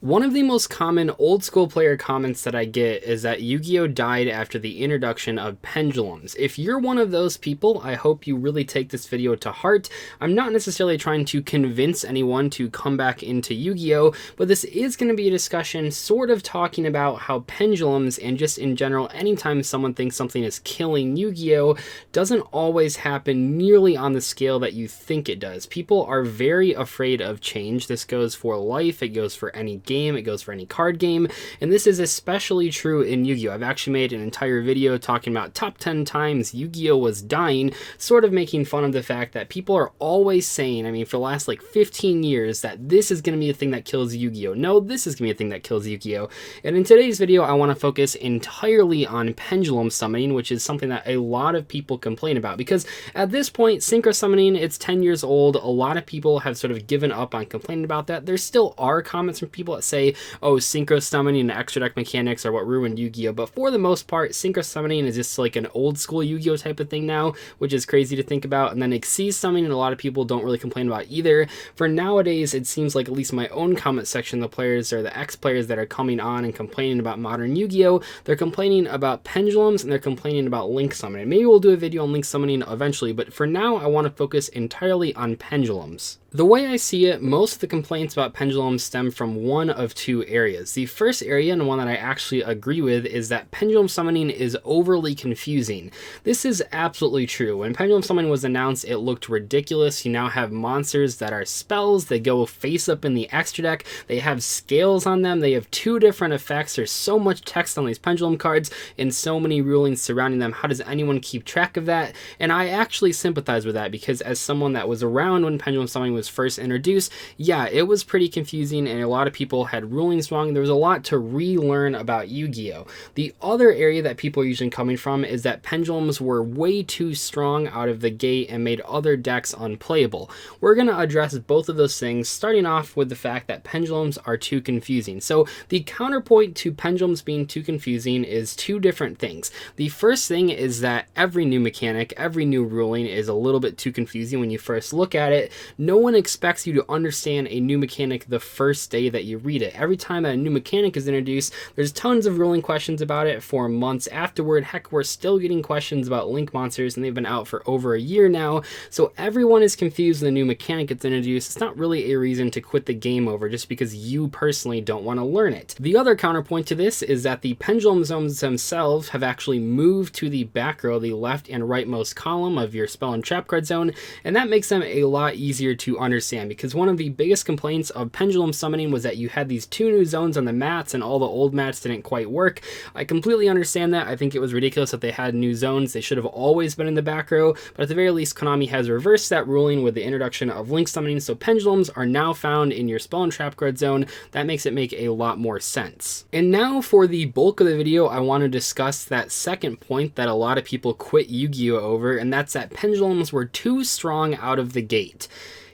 One of the most common old school player comments that I get is that Yu-Gi-Oh! Died after the introduction of Pendulums. If you're one of those people, I hope you really take this video to heart. I'm not necessarily trying to convince anyone to come back into Yu-Gi-Oh! But this is going to be a discussion sort of talking about how Pendulums, and just in general, anytime someone thinks something is killing Yu-Gi-Oh! Doesn't always happen nearly on the scale that you think it does. People are very afraid of change. This goes for life, it goes for any game, it goes for any card game, and this is especially true in Yu-Gi-Oh! I've actually made an entire video talking about top 10 times Yu-Gi-Oh! Was dying, sort of making fun of the fact that people are always saying, I mean, for the last like 15 years, that this is going to be the thing that kills Yu-Gi-Oh! No, this is going to be the thing that kills Yu-Gi-Oh! And in today's video, I want to focus entirely on pendulum summoning, which is something that a lot of people complain about, because at this point, synchro summoning, it's 10 years old. A lot of people have sort of given up on complaining about that. There still are comments from people that say, oh, synchro summoning and extra deck mechanics are what ruined Yu-Gi-Oh! But for the most part, synchro summoning is just like an old school Yu-Gi-Oh! Type of thing now, which is crazy to think about. And then Xyz summoning, a lot of people don't really complain about either. For nowadays, it seems like, at least my own comment section, the players or the ex-players that are coming on and complaining about modern Yu-Gi-Oh! They're complaining about pendulums and they're complaining about link summoning. Maybe we'll do a video on link summoning eventually, but for now, I want to focus entirely on pendulums. The way I see it, most of the complaints about pendulums stem from one of two areas. The first area, and one that I actually agree with, is that pendulum summoning is overly confusing. This is absolutely true. When pendulum summoning was announced, it looked ridiculous. You now have monsters that are spells. They go face up in the extra deck. They have scales on them. They have two different effects. There's so much text on these pendulum cards and so many rulings surrounding them. How does anyone keep track of that? And I actually sympathize with that, because as someone that was around when pendulum summoning was first introduced, yeah, it was pretty confusing and a lot of people had rulings wrong. There was a lot to relearn about Yu-Gi-Oh! The other area that people are usually coming from is that pendulums were way too strong out of the gate and made other decks unplayable. We're going to address both of those things, starting off with the fact that pendulums are too confusing. So the counterpoint to pendulums being too confusing is two different things. The first thing is that every new mechanic, every new ruling is a little bit too confusing when you first look at it. No one expects you to understand a new mechanic the first day that you read it. Every time that a new mechanic is introduced, there's tons of ruling questions about it for months afterward. Heck, we're still getting questions about link monsters and they've been out for over a year now. So everyone is confused when the new mechanic gets introduced. It's not really a reason to quit the game over just because you personally don't want to learn it. The other counterpoint to this is that the pendulum zones themselves have actually moved to the back row, the left and rightmost column of your spell and trap card zone, and that makes them a lot easier to understand, because one of the biggest complaints of pendulum summoning was that you had these two new zones on the mats and all the old mats didn't quite work. I completely understand that. I think it was ridiculous that they had new zones. They should have always been in the back row, but at the very least, Konami has reversed that ruling with the introduction of link summoning, so pendulums are now found in your spell and trap card zone. That makes it make a lot more sense. And now for the bulk of the video, I want to discuss that second point that a lot of people quit Yu-Gi-Oh! Over, and that's that pendulums were too strong out of the gate.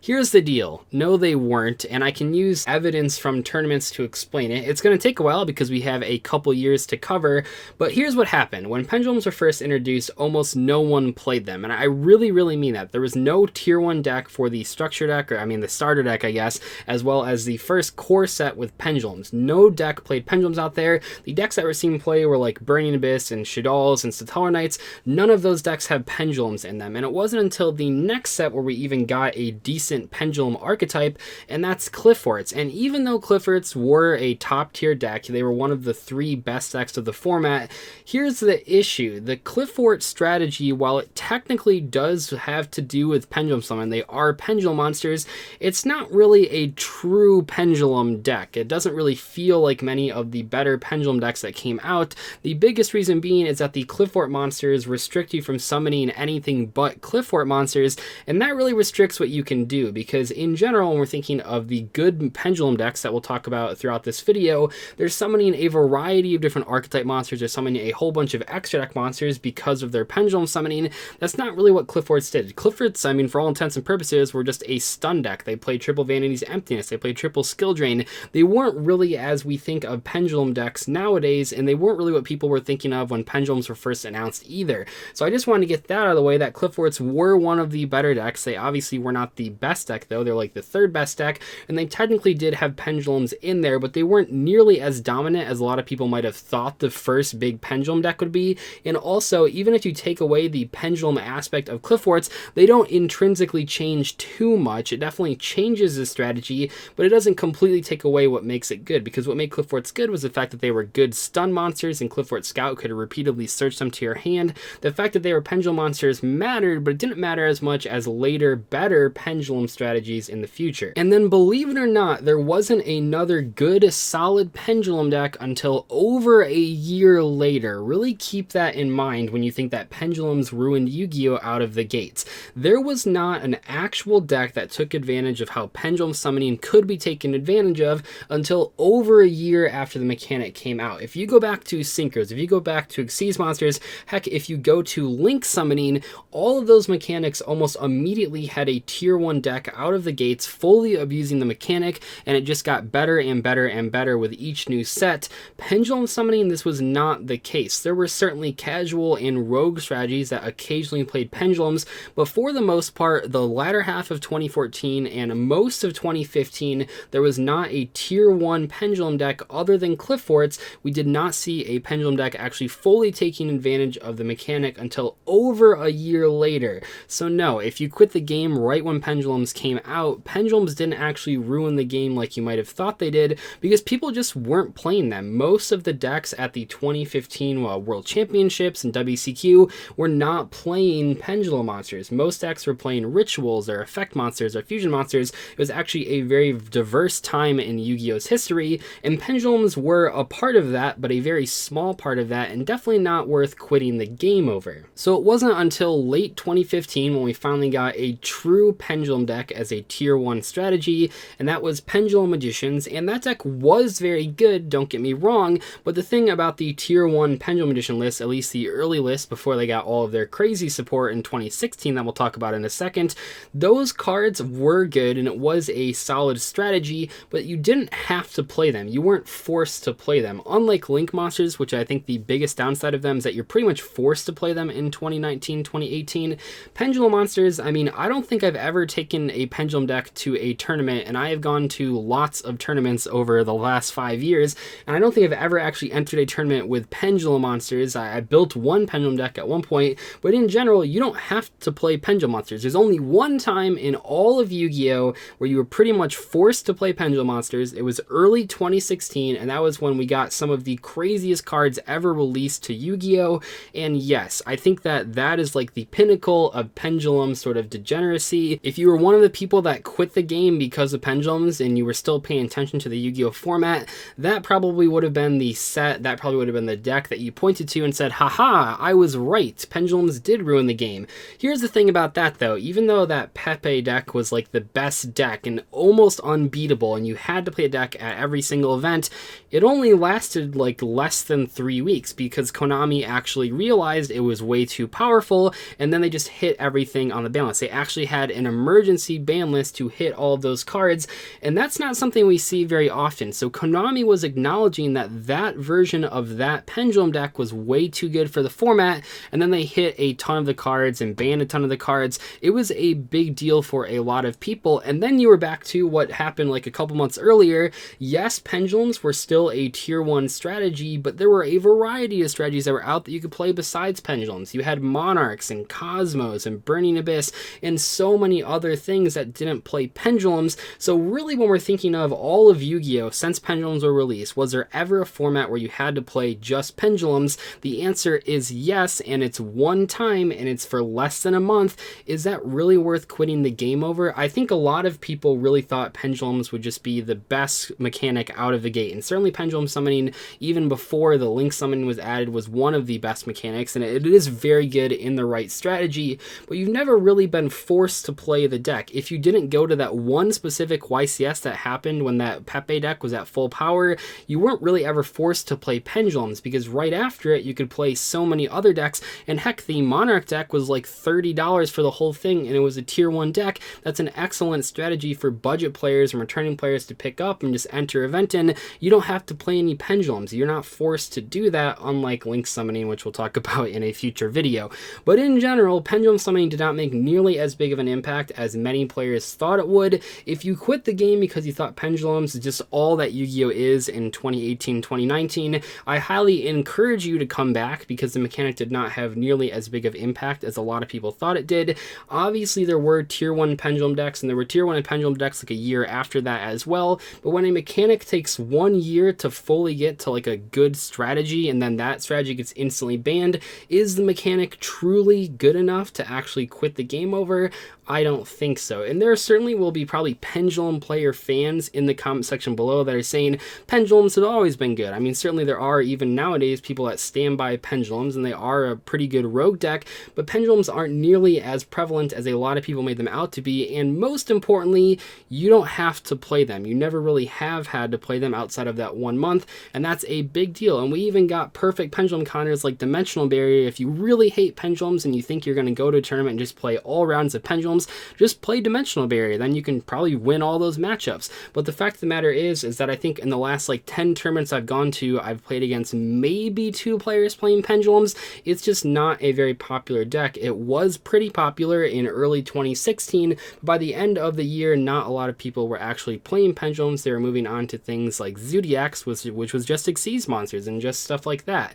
Here's the deal. No, they weren't, and I can use evidence from tournaments to explain it. It's going to take a while because we have a couple years to cover, but here's what happened. When pendulums were first introduced, almost no one played them, and I really mean that. There was no tier 1 deck for the structure deck, or I mean the starter deck, I guess, as well as the first core set with pendulums. No deck played pendulums out there. The decks that were seen play were like Burning Abyss and Shaddolls and Stellar Knights. None of those decks have pendulums in them, and it wasn't until the next set where we even got a decent pendulum archetype, and that's Clifforts. And even though Clifforts were a top tier deck, they were one of the 3 best decks of the format. Here's the issue. The Cliffort strategy, while it technically does have to do with pendulum summon, they are pendulum monsters, it's not really a true pendulum deck. It doesn't really feel like many of the better pendulum decks that came out. The biggest reason being is that the Cliffort monsters restrict you from summoning anything but Cliffort monsters, and that really restricts what you can do, because in general, when we're thinking of the good pendulum decks that we'll talk about throughout this video, they're summoning a variety of different archetype monsters. They're summoning a whole bunch of extra deck monsters because of their pendulum summoning. That's not really what Clifforts did. Clifforts, I mean, for all intents and purposes, were just a stun deck. They played triple Vanity's Emptiness. They played triple Skill Drain. They weren't really as we think of pendulum decks nowadays, and they weren't really what people were thinking of when pendulums were first announced either. So I just wanted to get that out of the way, that Clifforts were one of the better decks. They obviously were not the best best deck though. They're like the third best deck, and they technically did have Pendulums in there, but they weren't nearly as dominant as a lot of people might have thought the first big Pendulum deck would be. And also, even if you take away the Pendulum aspect of Cliff Forts, they don't intrinsically change too much. It definitely changes the strategy, but it doesn't completely take away what makes it good, because what made Cliff Forts good was the fact that they were good stun monsters and Cliff Fort Scout could repeatedly search them to your hand. The fact that they were Pendulum monsters mattered, but it didn't matter as much as later, better Pendulum strategies in the future. And then, believe it or not, there wasn't another good, solid Pendulum deck until over a year later. Really keep that in mind when you think that Pendulums ruined Yu-Gi-Oh! Out of the gates. There was not an actual deck that took advantage of how Pendulum summoning could be taken advantage of until over a year after the mechanic came out. If you go back to Synchros, if you go back to Xyz monsters, heck, if you go to Link summoning, all of those mechanics almost immediately had a tier 1 deck out of the gates, fully abusing the mechanic, and it just got better and better and better with each new set. Pendulum summoning, this was not the case. There were certainly casual and rogue strategies that occasionally played Pendulums, but for the most part, the latter half of 2014 and most of 2015, there was not a tier 1 Pendulum deck other than Cliff Forts. We did not see a Pendulum deck actually fully taking advantage of the mechanic until over a year later. So no, if you quit the game right when Pendulums came out, Pendulums didn't actually ruin the game like you might have thought they did, because people just weren't playing them. Most of the decks at the 2015 World Championships and WCQ were not playing Pendulum monsters. Most decks were playing rituals or effect monsters or fusion monsters. It was actually a very diverse time in Yu-Gi-Oh's history, and Pendulums were a part of that, but a very small part of that, and definitely not worth quitting the game over. So it wasn't until late 2015 when we finally got a true Pendulum deck as a tier 1 strategy, and that was Pendulum Magicians, and that deck was very good, don't get me wrong, but the thing about the tier 1 Pendulum Magician list, at least the early list before they got all of their crazy support in 2016 that we'll talk about in a second, those cards were good and it was a solid strategy, but you didn't have to play them. You weren't forced to play them. Unlike Link monsters, which I think the biggest downside of them is that you're pretty much forced to play them in 2019, 2018. Pendulum monsters, I mean, I don't think I've ever taken a Pendulum deck to a tournament, and I have gone to lots of tournaments over the last 5 years, and I don't think I've ever actually entered a tournament with Pendulum monsters. I built one Pendulum deck at one point, but in general, you don't have to play Pendulum monsters. There's only one time in all of Yu-Gi-Oh! Where you were pretty much forced to play Pendulum monsters. It was early 2016, and that was when we got some of the craziest cards ever released to Yu-Gi-Oh! And yes, I think that that is like the pinnacle of Pendulum sort of degeneracy. If you were one of the people that quit the game because of Pendulums and you were still paying attention to the Yu-Gi-Oh! Format, that probably would have been the set, that probably would have been the deck that you pointed to and said, haha, I was right, Pendulums did ruin the game. Here's the thing about that though, even though that Pepe deck was like the best deck and almost unbeatable, and you had to play a deck at every single event, it only lasted like less than 3 weeks because Konami actually realized it was way too powerful, and then they just hit everything on the ban list. They actually had an emergency ban list to hit all of those cards, and that's not something we see very often. So Konami was acknowledging that that version of that Pendulum deck was way too good for the format, and then they hit a ton of the cards and banned a ton of the cards. It was a big deal for a lot of people, and then you were back to what happened like a couple months earlier. Yes, Pendulums were still a tier 1 strategy, but there were a variety of strategies that were out that you could play besides Pendulums. You had Monarchs and Cosmos and Burning Abyss and so many other things that didn't play Pendulums. So really, when we're thinking of all of Yu-Gi-Oh! Since Pendulums were released, was there ever a format where you had to play just Pendulums? The answer is yes, and it's one time, and it's for less than a month. Is that really worth quitting the game over? I think a lot of people really thought Pendulums would just be the best mechanic out of the gate, and certainly Pendulum summoning, even before the Link summoning was added, was one of the best mechanics, and it is very good in the right strategy, but you've never really been forced to play the deck. If you didn't go to that one specific YCS that happened when that Pepe deck was at full power, you weren't really ever forced to play Pendulums, because right after it, you could play so many other decks, and heck, the Monarch deck was like $30 for the whole thing, and it was a tier 1 deck. That's an excellent strategy for budget players and returning players to pick up and just enter event in. You don't have to play any Pendulums. You're not forced to do that, unlike Link summoning, which we'll talk about in a future video. But in general, Pendulum summoning did not make nearly as big of an impact as many players thought it would. If you quit the game because you thought Pendulums is just all that Yu-Gi-Oh is in 2018, 2019, I highly encourage you to come back because the mechanic did not have nearly as big of impact as a lot of people thought it did. Obviously, there were tier 1 Pendulum decks, and there were tier 1 and Pendulum decks like a year after that as well, but when a mechanic takes 1 year to fully get to like a good strategy, and then that strategy gets instantly banned, is the mechanic truly good enough to actually quit the game over? I don't think so. And there certainly will be probably Pendulum player fans in the comment section below that are saying Pendulums have always been good. I mean, certainly there are even nowadays people that stand by Pendulums, and they are a pretty good rogue deck, but Pendulums aren't nearly as prevalent as a lot of people made them out to be, and most importantly, you don't have to play them. You never really have had to play them outside of that 1 month, and that's a big deal. And we even got perfect Pendulum counters like Dimensional Barrier. If you really hate Pendulums and you think you're going to go to a tournament and just play all rounds of Pendulums, just play Dimensional Barrier, then you can probably win all those matchups. But the fact of the matter is that I think in the last like 10 tournaments I've gone to, I've played against maybe 2 players playing Pendulums. It's just not a very popular deck. It was pretty popular in early 2016, but by the end of the year, not a lot of people were actually playing Pendulums. They were moving on to things like Zodiacs, which was just Xyz monsters and just stuff like that.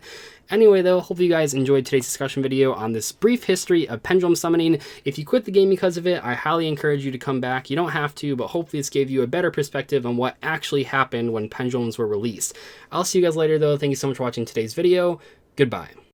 Anyway though, hopefully you guys enjoyed today's discussion video on this brief history of Pendulum summoning. If you quit the game because of it, I highly encourage you to come back. You don't have to, but hopefully this gave you a better perspective on what actually happened when Pendulums were released. I'll see you guys later though. Thank you so much for watching today's video. Goodbye.